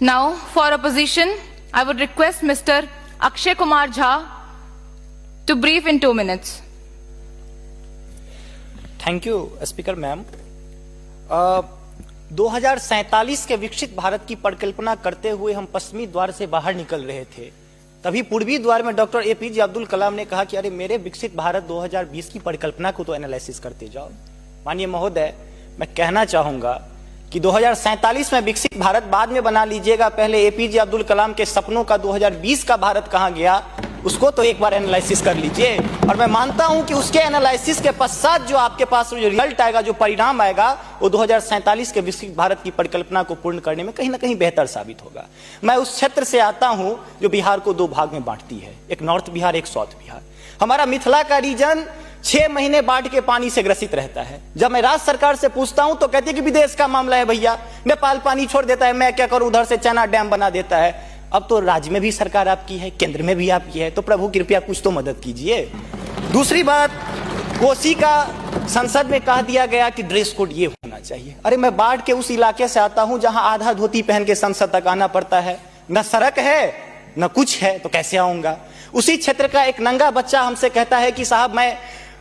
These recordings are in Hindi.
Now, for opposition, I would request Mr. Akshay Kumar Jha to brief in 2 minutes. Thank you speaker ma'am. 2047 के विकसित भारत की परिकल्पना करते हुए हम पश्चिमी द्वार से बाहर निकल रहे थे, तभी पूर्वी द्वार में डॉक्टर एपीजे अब्दुल कलाम ने कहा कि अरे मेरे विकसित भारत 2020 की परिकल्पना को तो एनालिसिस करते जाओ। माननीय महोदय, मैं कहना चाहूंगा कि 2047 में विकसित भारत बाद में बना लीजिएगा, पहले एपीजे अब्दुल कलाम के सपनों का 2020 का भारत कहां गया उसको तो एक बार एनालिसिस कर लीजिए। और मैं मानता हूं कि उसके एनालिसिस के पश्चात जो आपके पास जो रिजल्ट आएगा, जो परिणाम आएगा, वो 2047 के विकसित भारत की परिकल्पना को पूर्ण करने में कहीं ना कहीं बेहतर साबित होगा। मैं उस क्षेत्र से आता हूं जो बिहार को 2 भाग में बांटती है, एक नॉर्थ बिहार, एक साउथ बिहार। हमारा मिथिला का रीजन 6 महीने बाढ़ के पानी से ग्रसित रहता है। जब मैं राज्य सरकार से पूछता हूं तो कहती है कि विदेश का मामला है भैया, नेपाल पानी छोड़ देता है, मैं क्या करूं, उधर से चैना डैम बना देता है। अब तो राज्य में भी सरकार आपकी है, केंद्र में भी आपकी है, तो प्रभु कृपया कुछ तो मदद कीजिए। दूसरी बात, कोसी का संसद में कह दिया गया कि ड्रेस कोड ये होना चाहिए। अरे मैं बाढ़ के उस इलाके से आता हूं जहां आधा धोती पहन के संसद तक आना पड़ता है, न सड़क है न कुछ है, तो कैसे आऊंगा। उसी क्षेत्र का एक नंगा बच्चा हमसे कहता है कि साहब मैं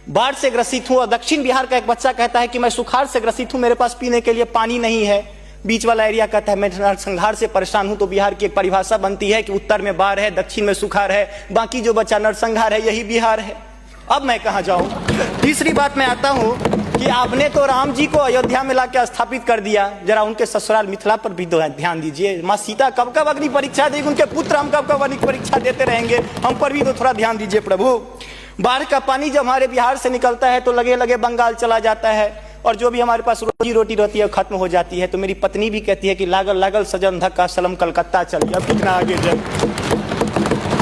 बाढ़ से ग्रसित हूं, और दक्षिण बिहार का एक बच्चा कहता है कि मैं सुखाड़ से ग्रसित हूं, मेरे पास पीने के लिए पानी नहीं है। बीच वाला एरिया कहता है मैं नरसंहार से परेशान हूं। तो बिहार की एक परिभाषा बनती है कि उत्तर में बाढ़ है, दक्षिण में सुखाड़ है, बाकी जो बचा नरसंहार है, यही बिहार है। अब मैं कहां जाऊं। तीसरी बात मैं आता हूं कि आपने तो राम जी को अयोध्या में लाकर स्थापित कर दिया, जरा उनके ससुराल मिथिला पर भी ध्यान दीजिए। माँ सीता कब कब अग्नि परीक्षा देगी, उनके पुत्र हम कब कब अग्नि परीक्षा देते रहेंगे, हम पर भी तो थोड़ा ध्यान दीजिए प्रभु। बाढ़ का पानी जब हमारे बिहार से निकलता है तो लगे लगे बंगाल चला जाता है, और जो भी हमारे पास रोजी रोटी रहती है खत्म हो जाती है। तो मेरी पत्नी भी कहती है कि लागल लागल सजन धक्का सलम कलकत्ता चलिए, अब कितना आगे जाए।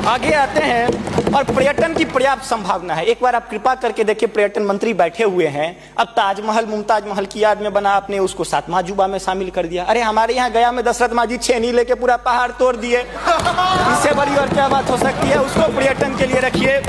आगे आते हैं, और पर्यटन की पर्याप्त संभावना है। एक बार आप कृपा करके देखिए, पर्यटन मंत्री बैठे हुए हैं, अब ताजमहल मुमताज महल की याद में बना, आपने उसको 7वां अजूबा में शामिल कर दिया। अरे हमारे यहाँ गया में दशरथ मांझी छेनी लेके पूरा पहाड़ तोड़ दिए, इससे बड़ी और क्या बात हो सकती है। उसको पर्यटन के लिए रखिए।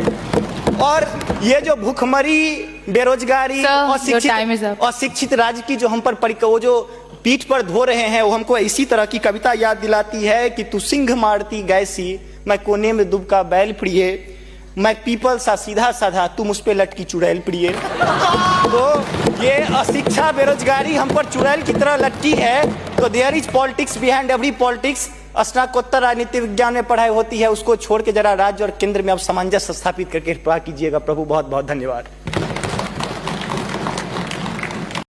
और ये जो भूखमरी, बेरोजगारी, अशिक्षित राज्य की जो हम पर वो जो पीठ पर धो रहे हैं, वो हमको इसी तरह की कविता याद दिलाती है कि तू सिंह मारती गैसी, मैं कोने में दुबका बैल प्रिय, मैं पीपल सा सीधा साधा, तुम उस पे लटकी चुड़ैल प्रिय। तो ये अशिक्षा, बेरोजगारी हम पर चुड़ैल की तरह लटकी है। तो there is politics behind every politics. स्नातकोत्तर राजनीति विज्ञान में पढ़ाई होती है, उसको छोड़ के जरा राज्य और केंद्र में अब सामंजस्य स्थापित करके कृपा कीजिएगा प्रभु। बहुत बहुत धन्यवाद।